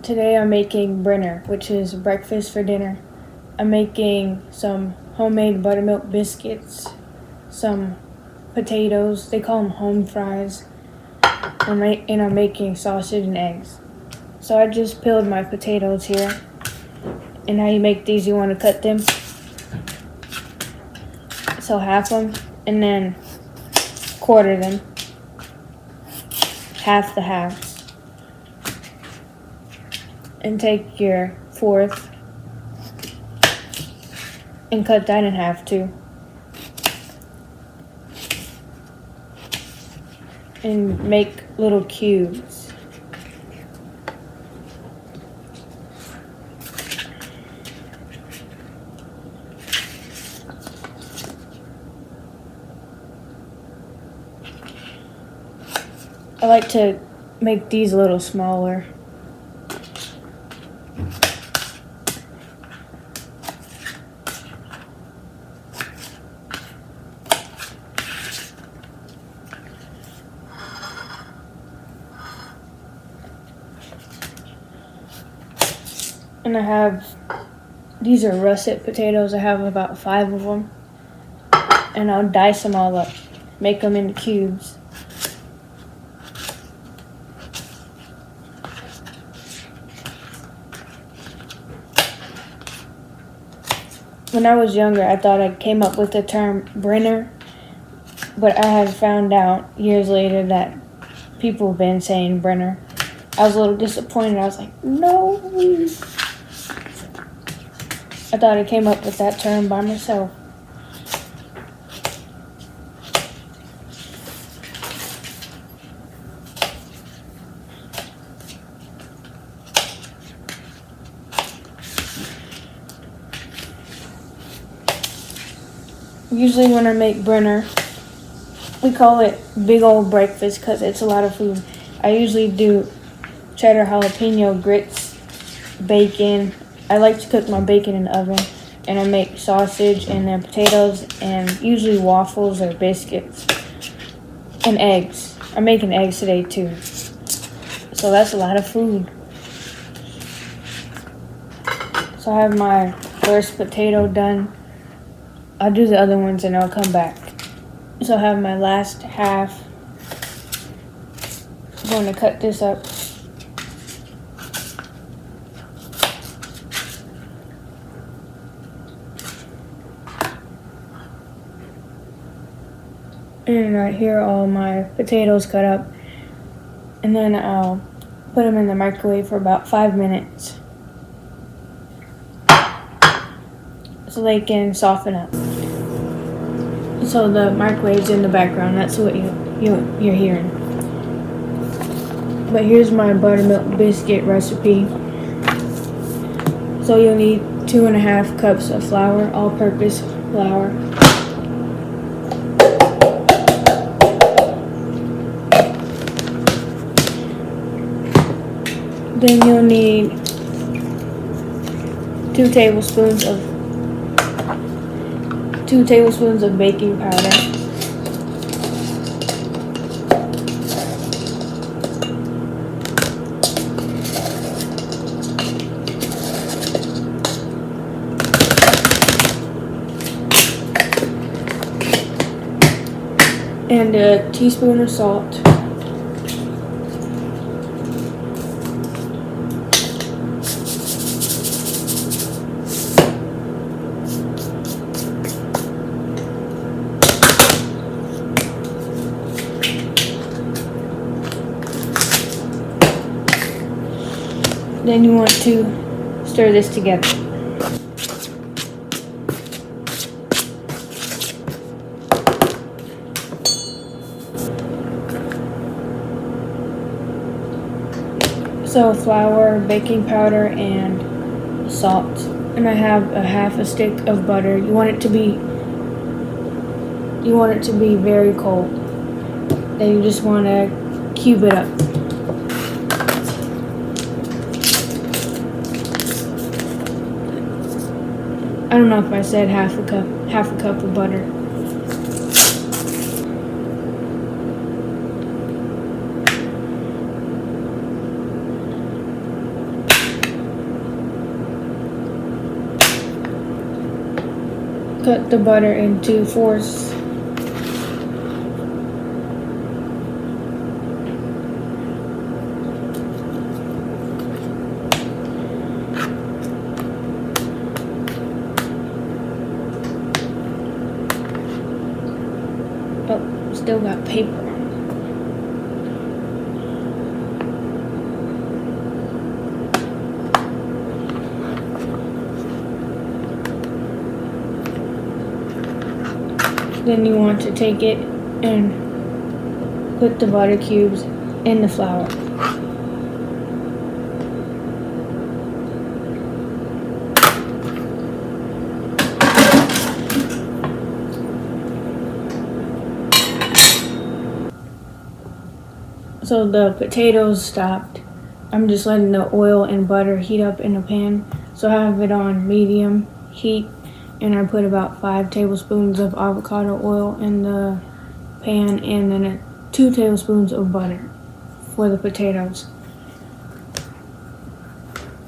Today I'm making Brinner, which is breakfast for dinner. I'm making some homemade buttermilk biscuits, some potatoes, they call them home fries, and I'm making sausage and eggs. So I just peeled my potatoes here. And how you make these, you want to cut them. So half them, and then quarter them. Half the halves. And take your fourth and cut that in half too. And make little cubes. I like to make these a little smaller. And I have, these are russet potatoes. I have about 5 of them. And I'll dice them all up, make them into cubes. When I was younger, I thought I came up with the term Brinner, but I had found out years later that people have been saying Brinner. I was a little disappointed. I was like, no. I thought I came up with that term by myself. Usually when I make Brinner, we call it big old breakfast because it's a lot of food. I usually do cheddar jalapeno grits, bacon. I like to cook my bacon in the oven, and I make sausage and then potatoes and usually waffles or biscuits and eggs. I'm making eggs today too. So that's a lot of food. So I have my first potato done. I'll do the other ones and I'll come back. So I have my last half. I'm going to cut this up. And right here, all my potatoes cut up. And then I'll put them in the microwave for about 5 minutes. So they can soften up. So the microwave's in the background. That's what you're hearing. But here's my buttermilk biscuit recipe. So you'll need 2.5 cups of flour, all-purpose flour. Then you'll need 2 tablespoons of baking powder. And a teaspoon of salt. Then you want to stir this together. So flour, baking powder, and salt. And I have a half a stick of butter. You want it to be very cold. Then you just want to cube it up. I don't know if I said half a cup of butter. cut the butter into fourths. Oh, still got paper. Then you want to take it and put the butter cubes in the flour. So the potatoes stopped. I'm just letting the oil and butter heat up in a pan. So I have it on medium heat, and I put about 5 tablespoons of avocado oil in the pan, and then 2 tablespoons of butter for the potatoes.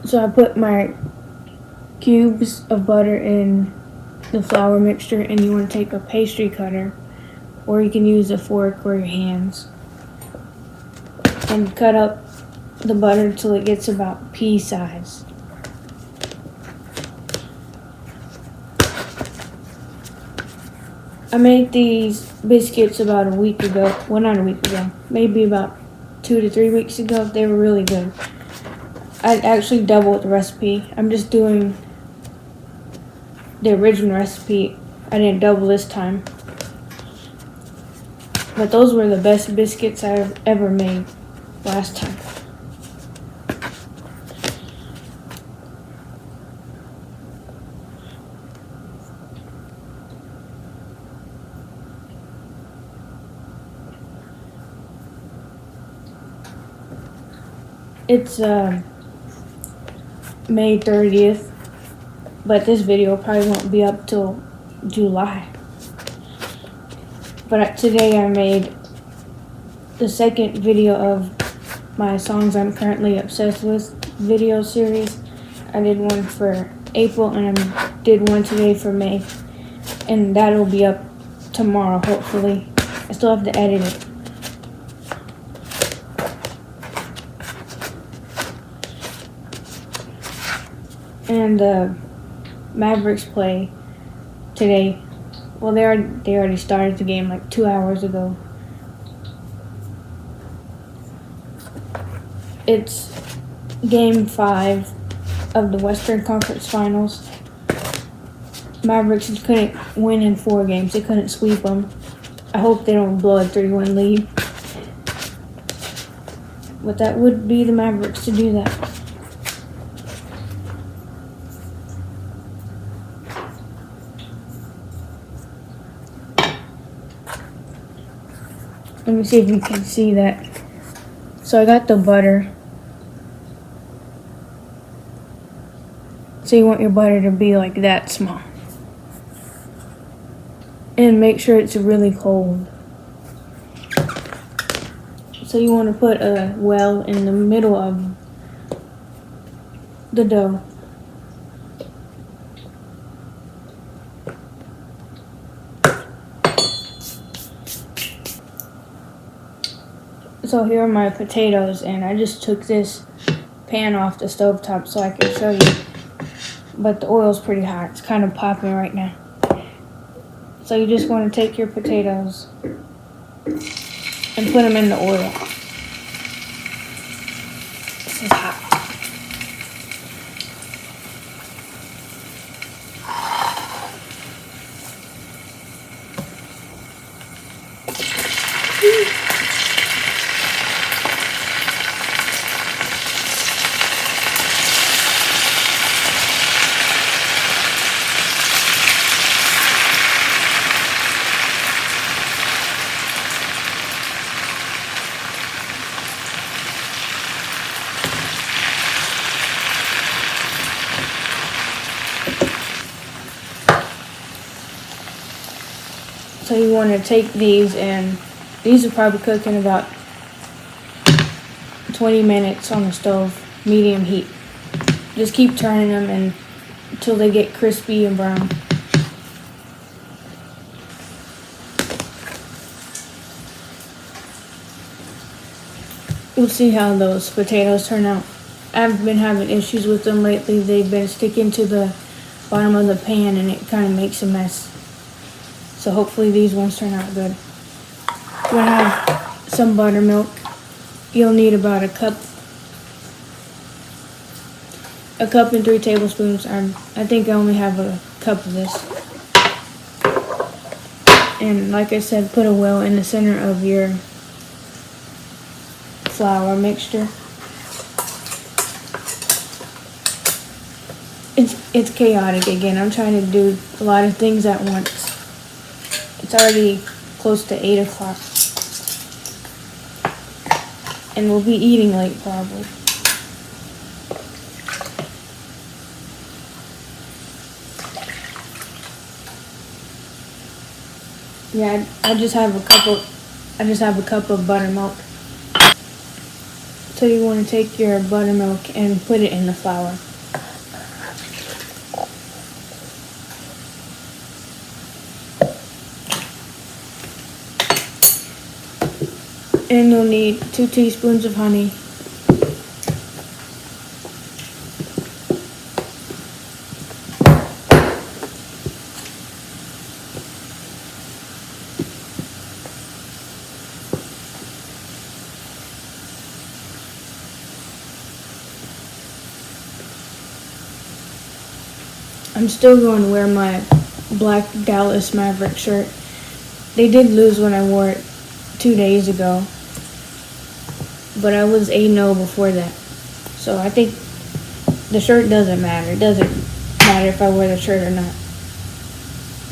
So I put my cubes of butter in the flour mixture, and you want to take a pastry cutter, or you can use a fork or your hands, and cut up the butter till it gets about pea size. I made these biscuits about a week ago. Well, not a week ago. Maybe about 2 to 3 weeks ago. They were really good. I actually doubled the recipe. I'm just doing the original recipe. I didn't double this time. But those were the best biscuits I've ever made last time. It's May 30th, but this video probably won't be up till July. But today I made the second video of my songs I'm currently obsessed with video series. I did one for April and I did one today for May, and that'll be up tomorrow hopefully. I still have to edit it. And the Mavericks play today. Well, they already started the game like 2 hours ago. It's game 5 of the Western Conference Finals. Mavericks couldn't win in 4 games. They couldn't sweep them. I hope they don't blow a 3-1 lead. But that would be the Mavericks to do that. Let me see if you can see that. So I got the butter. So you want your butter to be like that small. And make sure it's really cold. So you want to put a well in the middle of the dough. So here are my potatoes, and I just took this pan off the stovetop so I can show you. But the oil's pretty hot. It's kind of popping right now. So you just want to take your potatoes and put them in the oil. This is hot. So you want to take these, and these will probably cook in about 20 minutes on the stove, medium heat. Just keep turning them until they get crispy and brown. We'll see how those potatoes turn out. I've been having issues with them lately. They've been sticking to the bottom of the pan and it kind of makes a mess. So hopefully these ones turn out good. We'll have some buttermilk. You'll need about a cup and 3 tablespoons. I think I only have a cup of this. And like I said, put a well in the center of your flour mixture. It's chaotic again. I'm trying to do a lot of things at once. It's already close to 8 o'clock. And we'll be eating late probably. Yeah, I just have a cup of buttermilk. So you want to take your buttermilk and put it in the flour. And you'll need 2 teaspoons of honey. I'm still going to wear my black Dallas Maverick shirt. They did lose when I wore it 2 days ago. But I was 8-0 before that. So I think the shirt doesn't matter. It doesn't matter if I wear the shirt or not.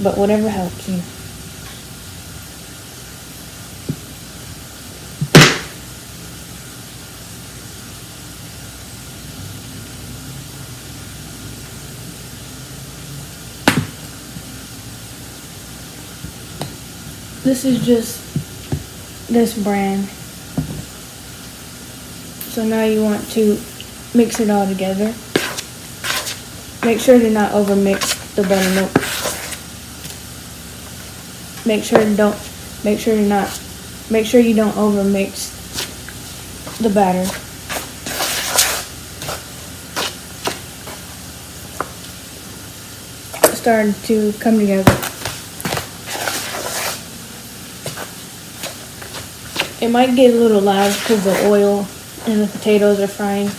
But whatever helps you. This is just this brand. So now you want to mix it all together. Make sure to not overmix the buttermilk. Make sure you don't overmix the batter. It's starting to come together. It might get a little loud because the oil and the potatoes are frying.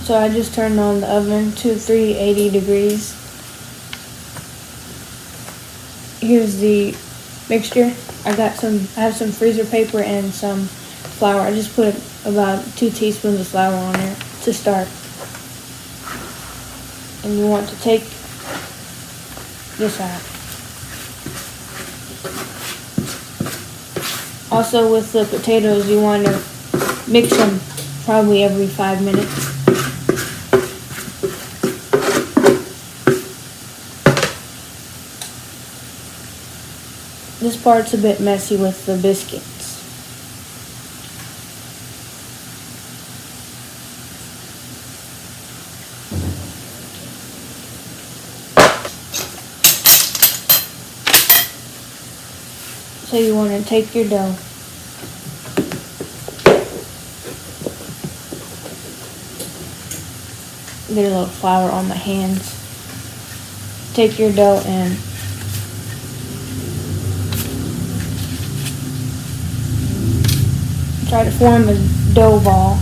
So I just turned on the oven to 380 degrees. Here's the mixture. I have some freezer paper and some flour. I just put about 2 teaspoons of flour on there to start. And you want to take this out. Also with the potatoes, you want to mix them probably every 5 minutes. This part's a bit messy with the biscuits. So you want to take your dough. Get a little flour on my hands. Take your dough and try to form a dough ball.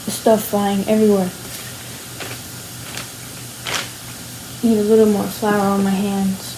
Stuff flying everywhere. Need a little more flour on my hands.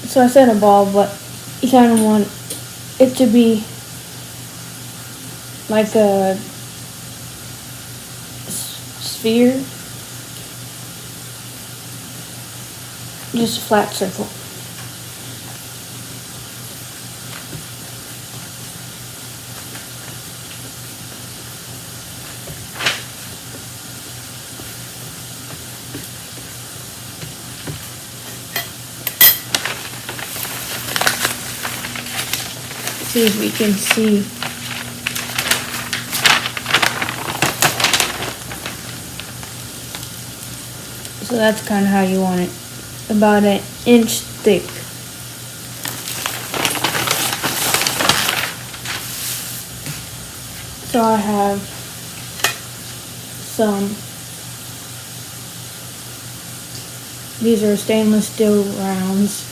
So I said a ball, but you kind of want it to be like a sphere, just a flat circle. See if we can see. So that's kind of how you want it, about an inch thick. So I have some, these are stainless steel rounds.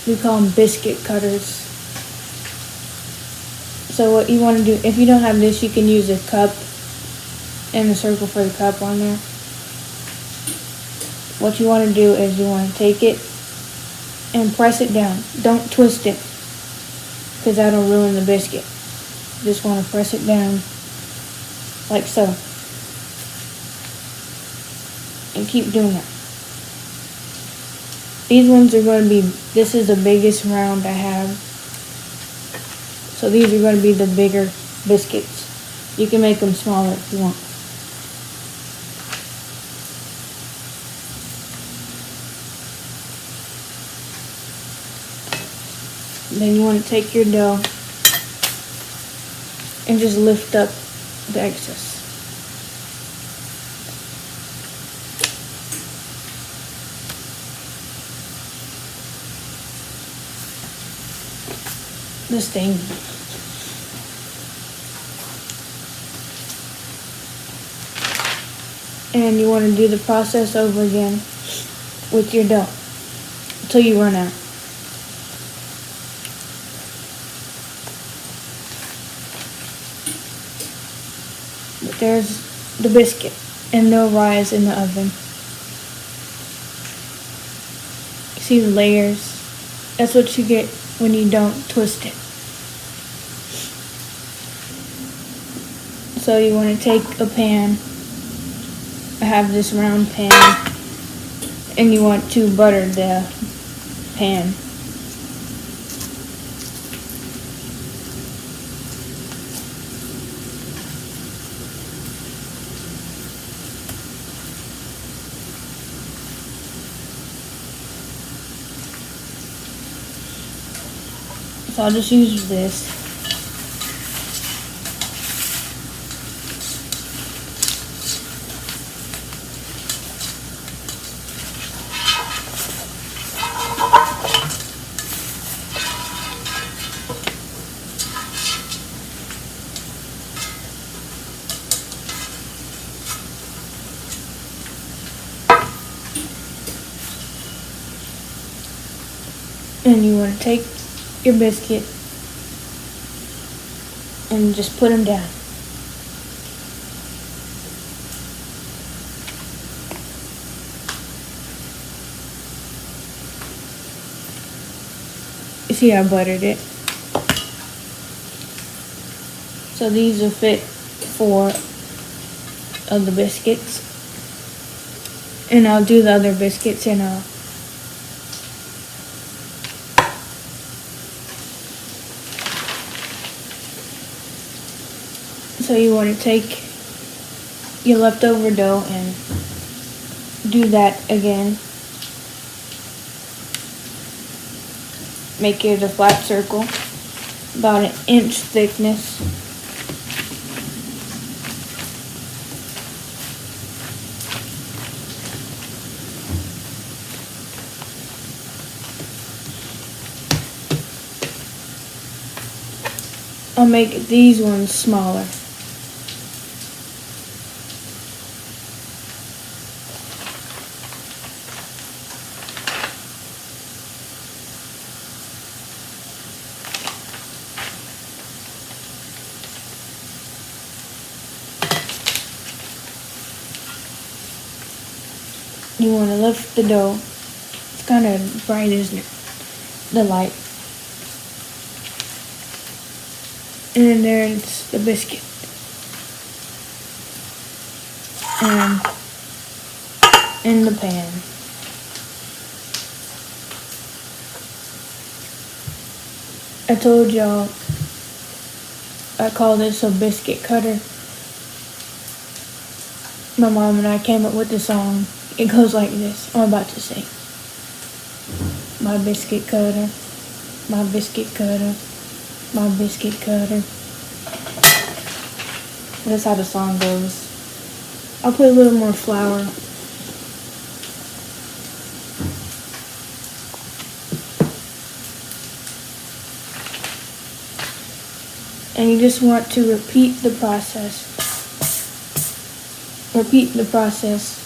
We call them biscuit cutters. So what you want to do, if you don't have this, you can use a cup and a circle for the cup on there. What you want to do is you want to take it and press it down. Don't twist it, because that'll ruin the biscuit. You just want to press it down like so. And keep doing that. These ones are going to be, this is the biggest round I have. So these are going to be the bigger biscuits. You can make them smaller if you want. Then you want to take your dough and just lift up the excess. This thing. And you want to do the process over again with your dough until you run out. But there's the biscuit, and they'll rise in the oven. See the layers? That's what you get when you don't twist it. So you want to take a pan. I have this round pan, and you want to butter the pan. So I'll just use this. And you want to take your biscuit and just put them down. You see, I buttered it. So these will fit 4 of the biscuits. And I'll do the other biscuits in a So you want to take your leftover dough and do that again. Make it a flat circle, about an inch thickness. I'll make these ones smaller. You want to lift the dough as It's kind of bright, isn't it? The light. And then there's the biscuit. And in the pan. I told y'all I call this a biscuit cutter. My mom and I came up with the song. It goes like this. I'm about to sing. My biscuit cutter, my biscuit cutter, my biscuit cutter. That's how the song goes. I'll put a little more flour. And you just want to repeat the process. Repeat the process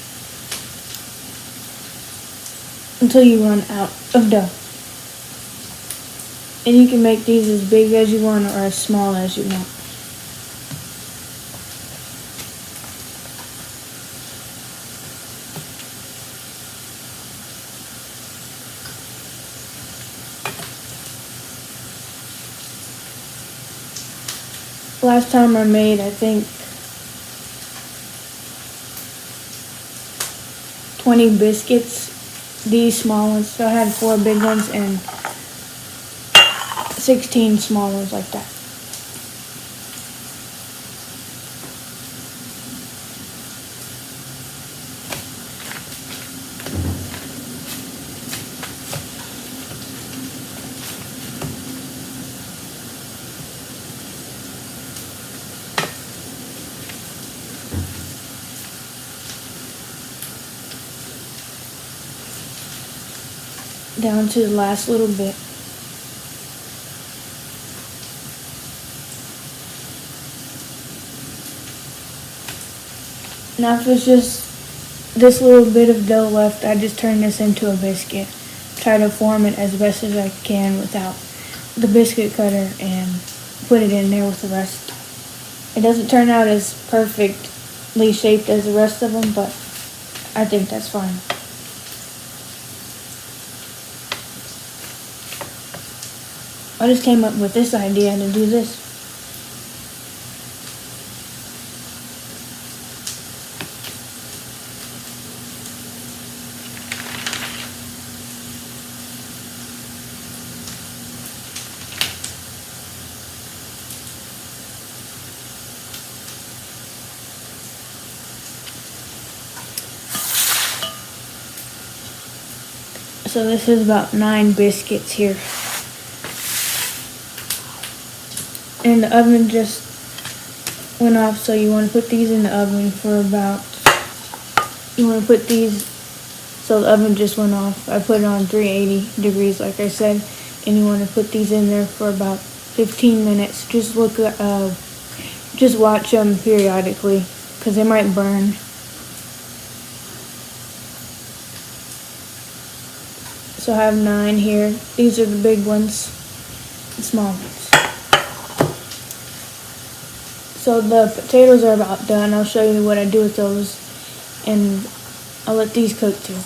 until you run out of dough. And you can make these as big as you want or as small as you want. Last time I made, I think, 20 biscuits, these small ones. So I had 4 big ones and 16 small ones like that. Down to the last little bit. Now if it's just this little bit of dough left, I just turn this into a biscuit. Try to form it as best as I can without the biscuit cutter and put it in there with the rest. It doesn't turn out as perfectly shaped as the rest of them, but I think that's fine. I just came up with this idea to do this. So this is about 9 biscuits here. And the oven just went off, so you want to put these in the oven for about, so the oven just went off. I put it on 380 degrees like I said, and you want to put these in there for about 15 minutes. Just watch them periodically, because they might burn. So I have 9 here. These are the big ones, the small ones. So the potatoes are about done. I'll show you what I do with those, and I'll let these cook too.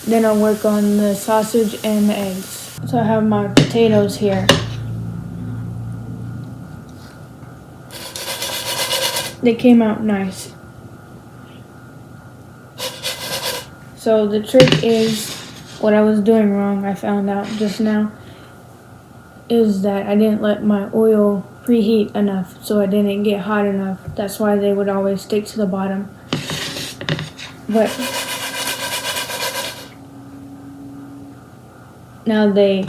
Then I'll work on the sausage and the eggs. So I have my potatoes here. They came out nice. So the trick is, what I was doing wrong, I found out just now, is that I didn't let my oil preheat enough, so I didn't get hot enough. That's why they would always stick to the bottom. But now they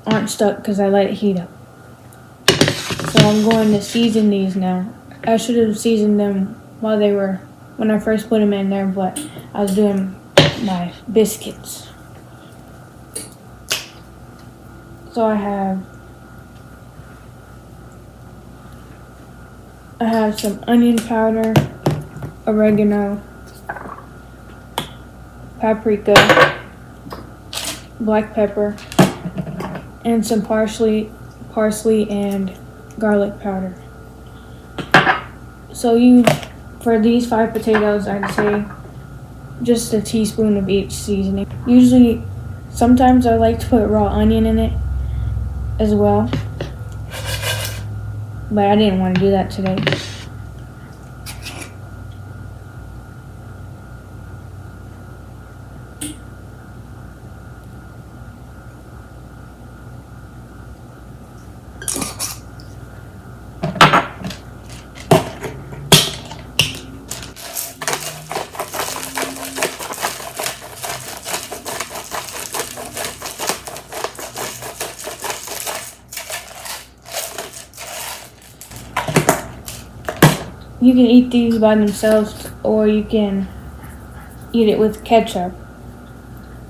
aren't stuck because I let it heat up. So I'm going to season these now. I should have seasoned them when I first put them in there, but I was doing my biscuits. So I have some onion powder, oregano, paprika, black pepper, and some parsley and garlic powder. So for these 5 potatoes, I'd say just a teaspoon of each seasoning. Usually Sometimes I like to put raw onion in it as well, but I didn't want to do that today. You can eat these by themselves, or you can eat it with ketchup,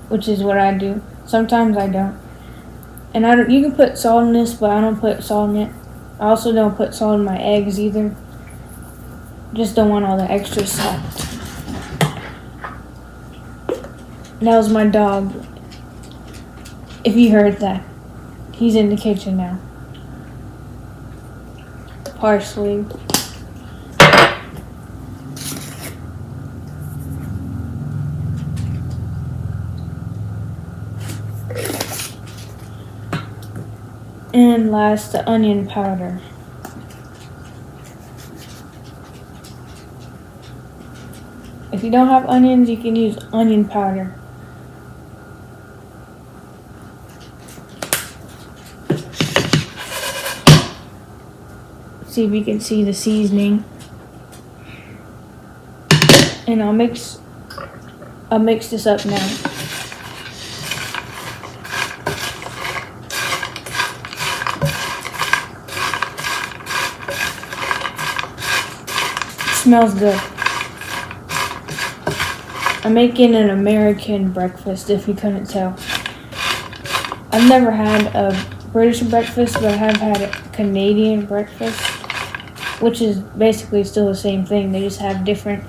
which is what I do. Sometimes I don't. And you can put salt in this, but I don't put salt in it. I also don't put salt in my eggs either. Just don't want all the extra salt. That was my dog. If you heard that. He's in the kitchen now. Parsley. And last, the onion powder. If you don't have onions, you can use onion powder. See if you can see the seasoning. And I'll mix this up now. Smells good. I'm making an American breakfast, if you couldn't tell. I've never had a British breakfast, but I have had a Canadian breakfast, which is basically still the same thing. They just have different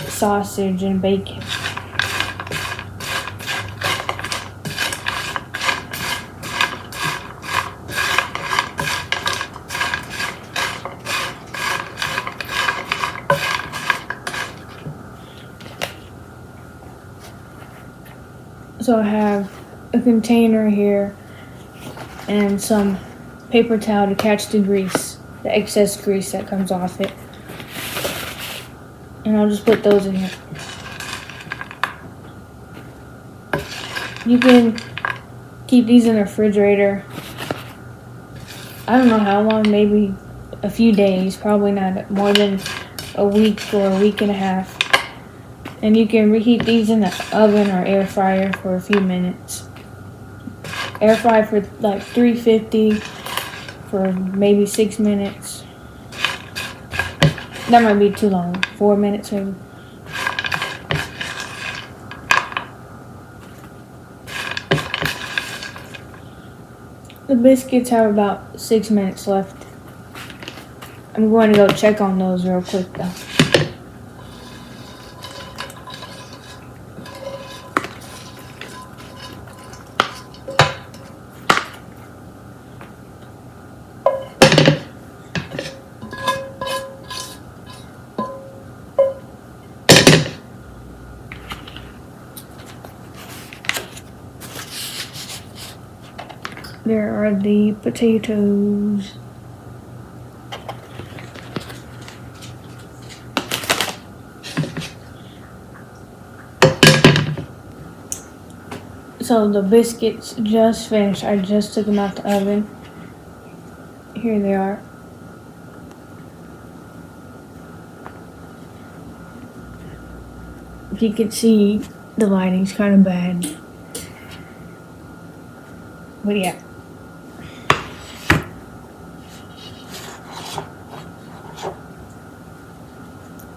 sausage and bacon. So I have a container here and some paper towel to catch the grease, the excess grease that comes off it. And I'll just put those in here. You can keep these in the refrigerator. I don't know how long, maybe a few days, probably not more than a week or a week and a half. And you can reheat these in the oven or air fryer for a few minutes. Air fry for like 350 for maybe 6 minutes. That might be too long. 4 minutes maybe. The biscuits have about 6 minutes left. I'm going to go check on those real quick though. There are the potatoes. So the biscuits just finished. I just took them out the oven. Here they are. If you can see, the lighting's kind of bad. But yeah.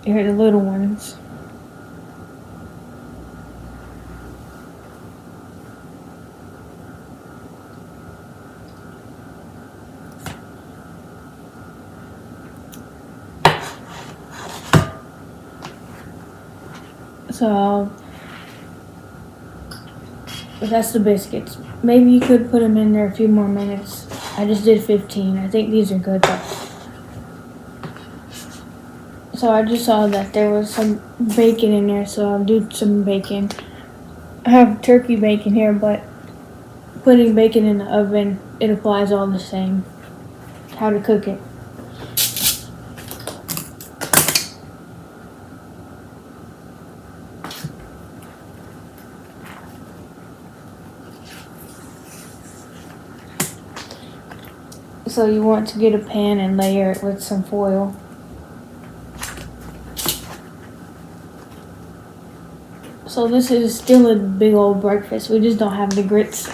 Here are the little ones. So that's the biscuits. Maybe you could put them in there a few more minutes. I just did 15. I think these are good though. So I just saw that there was some bacon in there, so I'll do some bacon. I have turkey bacon here, but putting bacon in the oven, it applies all the same. How to cook it. So you want to get a pan and layer it with some foil. So this is still a big old breakfast. We just don't have the grits.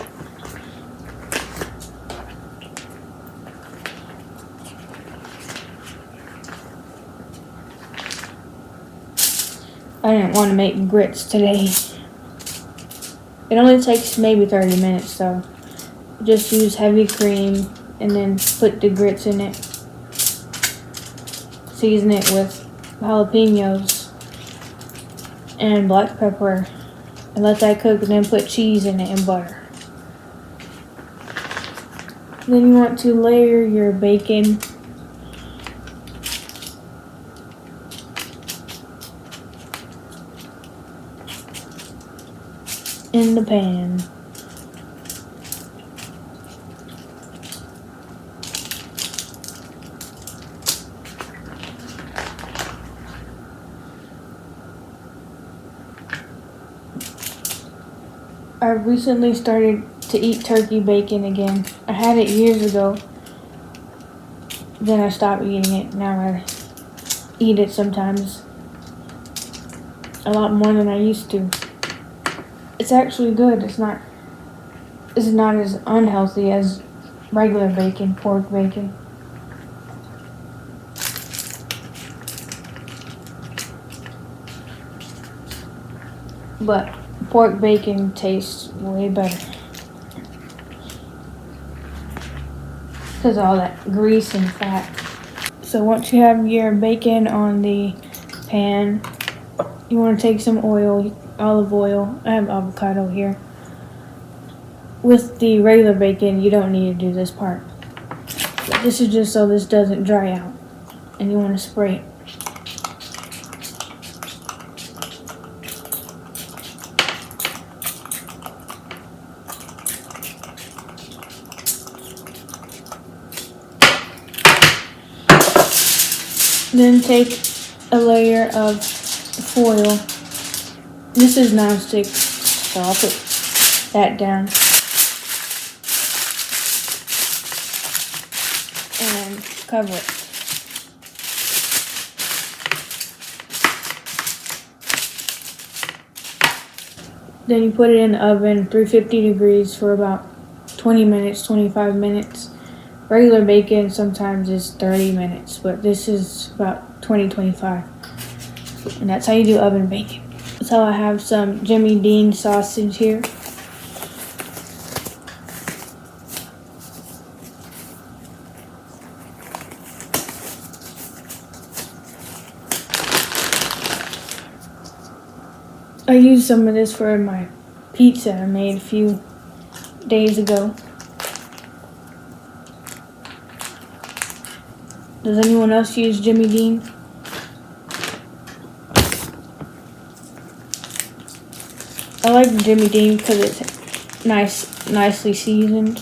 I didn't want to make grits today. It only takes maybe 30 minutes, so just use heavy cream and then put the grits in it. Season it with jalapenos and black pepper and let that cook, and then put cheese in it and butter. Then you want to layer your bacon in the pan. I recently started to eat turkey bacon again. I had it years ago. Then I stopped eating it. Now I eat it sometimes. A lot more than I used to. It's actually good. It's not as unhealthy as regular bacon, pork bacon. But pork bacon tastes way better because of all that grease and fat. So once you have your bacon on the pan, you want to take some oil, olive oil. I have avocado here. With the regular bacon, you don't need to do this part. But this is just so this doesn't dry out, and you want to spray it. Then take a layer of foil. This is nonstick, so I'll put that down. And cover it. Then you put it in the oven, 350 degrees for about 20 minutes, 25 minutes. Regular bacon sometimes is 30 minutes, but this is about 20-25. And that's how you do oven bacon. So I have some Jimmy Dean sausage here. I used some of this for my pizza I made a few days ago. Does anyone else use Jimmy Dean? I like Jimmy Dean because it's nicely seasoned.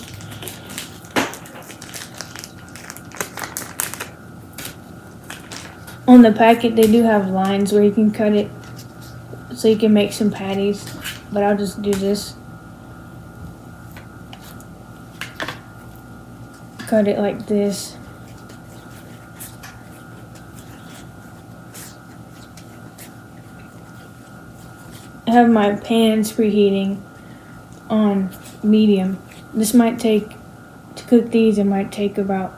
On the packet, they do have lines where you can cut it so you can make some patties, but I'll just do this. Cut it like this. I have my pans preheating on medium. This might take, to cook these, it might take about,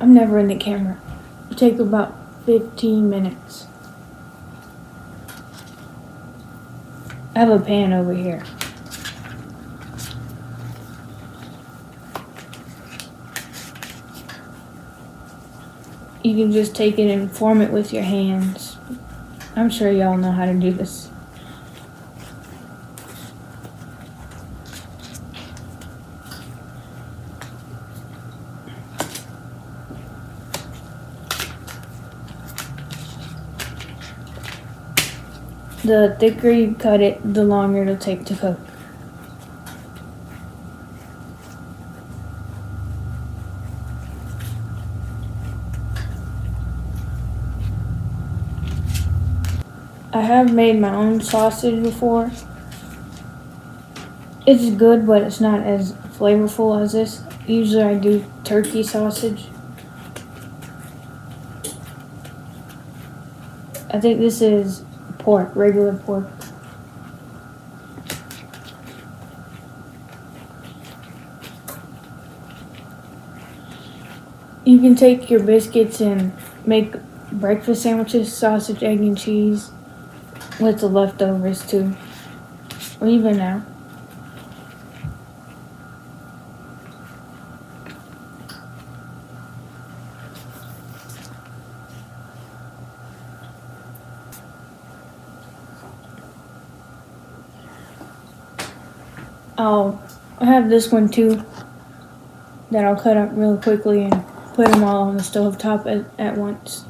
I'm never in the camera, it'll take about 15 minutes. I have a pan over here. You can just take it and form it with your hands. I'm sure y'all know how to do this. The thicker you cut it, the longer it'll take to cook. I have made my own sausage before. It's good, but it's not as flavorful as this. Usually I do turkey sausage. I think this is pork, regular pork. You can take your biscuits and make breakfast sandwiches, sausage, egg, and cheese with the leftovers too, or even now. I have this one too that I'll cut up real quickly and put them all on the stove top at once.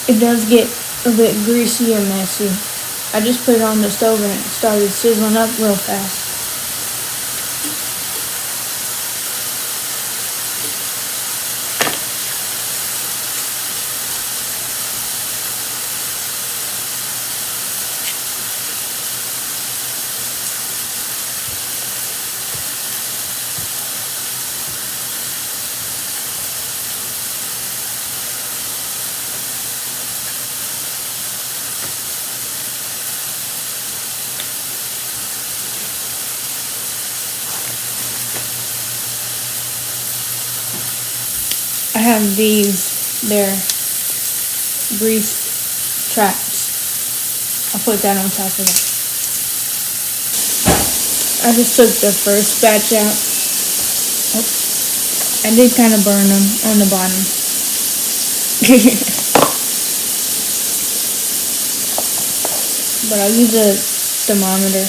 It does get a bit greasy and messy. I just put it on the stove and it started sizzling up real fast. I have these, they're grease traps. I'll put that on top of it. I just took the first batch out. Oh, I did kind of burn them on the bottom. But I'll use a thermometer.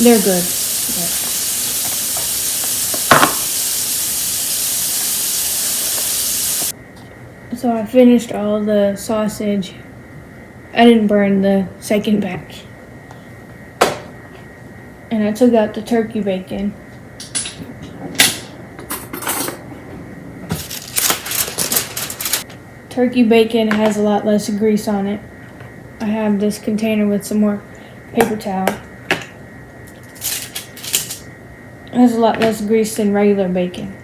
They're good. So I finished all the sausage. I didn't burn the second batch. And I took out the turkey bacon. Turkey bacon has a lot less grease on it. I have this container with some more paper towel. It has a lot less grease than regular bacon.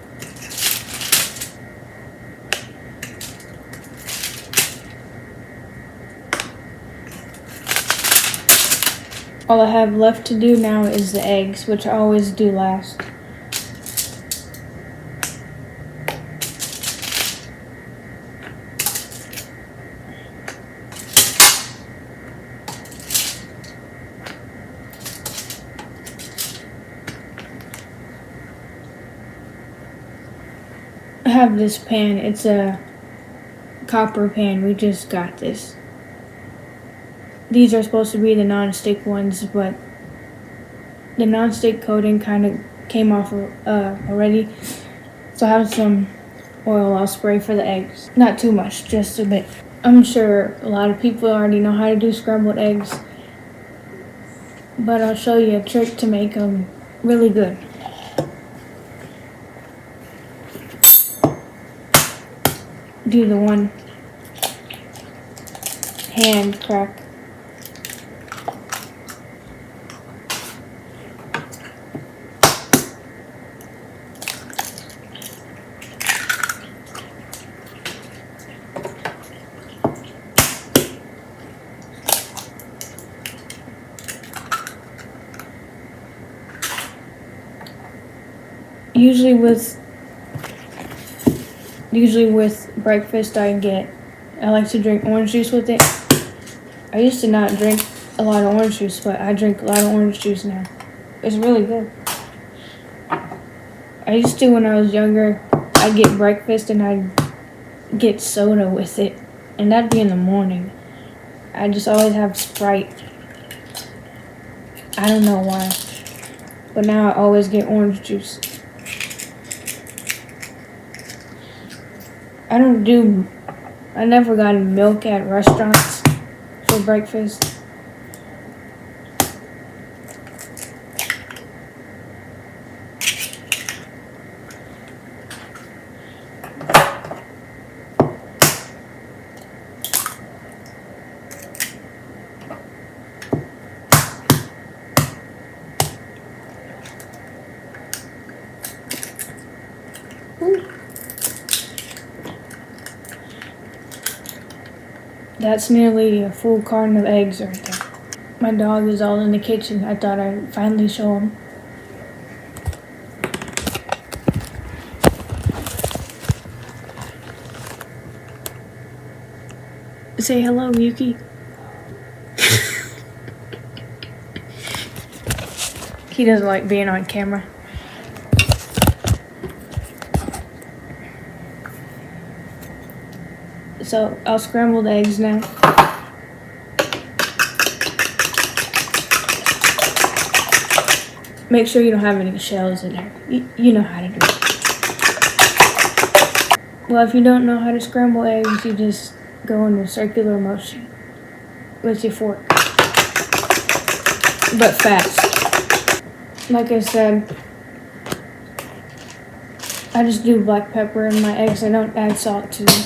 All I have left to do now is the eggs, which I always do last. I have this pan. It's a copper pan. We just got this. These are supposed to be the non-stick ones, but the non-stick coating kind of came off already. So I have some oil I'll spray for the eggs. Not too much, just a bit. I'm sure a lot of people already know how to do scrambled eggs, but I'll show you a trick to make them really good. Do the one hand crack. Usually with breakfast I like to drink orange juice with it. I used to not drink a lot of orange juice, but I drink a lot of orange juice now. It's really good. I used to when I was younger, I'd get breakfast and I'd get soda with it, and that'd be in the morning. I just always have Sprite. I don't know why, but now I always get orange juice. I never got milk at restaurants for breakfast. That's nearly a full carton of eggs right there. My dog is all in the kitchen. I thought I'd finally show him. Say hello, Yuki. He doesn't like being on camera. So I'll scramble the eggs now. Make sure you don't have any shells in there. You know how to do it. Well, if you don't know how to scramble eggs, you just go in a circular motion with your fork. But fast. Like I said, I just do black pepper in my eggs. I don't add salt to them.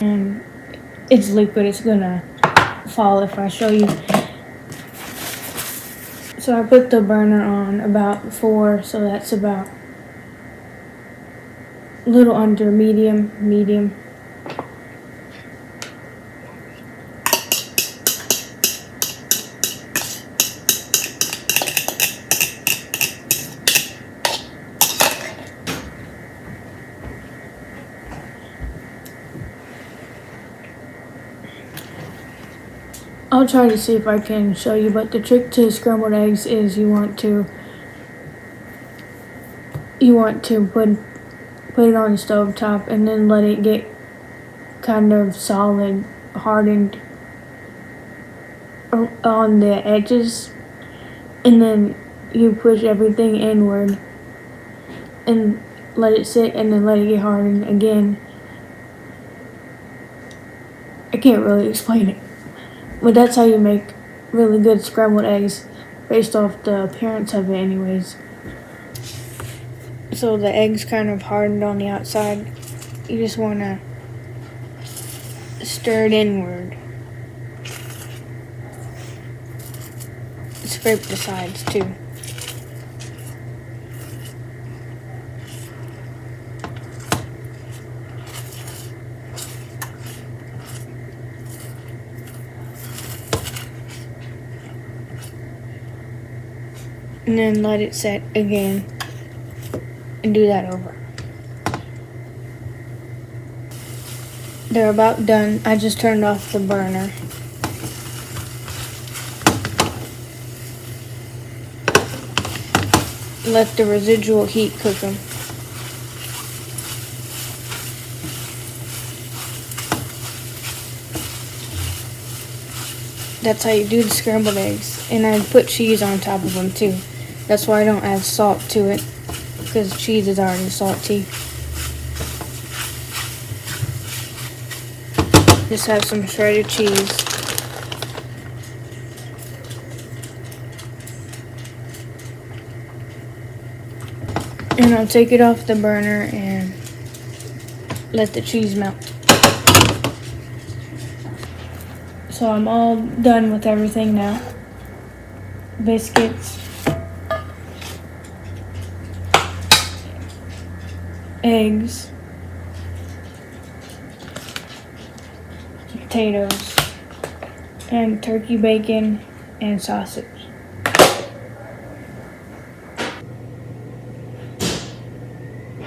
And it's liquid, it's gonna fall if I show you. So I put the burner on about 4, so that's about a little under medium. I'll try to see if I can show you, but the trick to scrambled eggs is you want to put it on the stove top and then let it get kind of solid, hardened on the edges, and then you push everything inward and let it sit and then let it get hardened again. I can't really explain it, but that's how you make really good scrambled eggs based off the appearance of it anyways. So the eggs kind of hardened on the outside. You just want to stir it inward. Scrape the sides too. And then let it set again and do that over. They're about done. I just turned off the burner. Let the residual heat cook them. That's how you do the scrambled eggs. And I put cheese on top of them too. That's why I don't add salt to it, because cheese is already salty. Just have some shredded cheese. And I'll take it off the burner and let the cheese melt. So I'm all done with everything now. Biscuits, eggs, potatoes, and turkey bacon and sausage.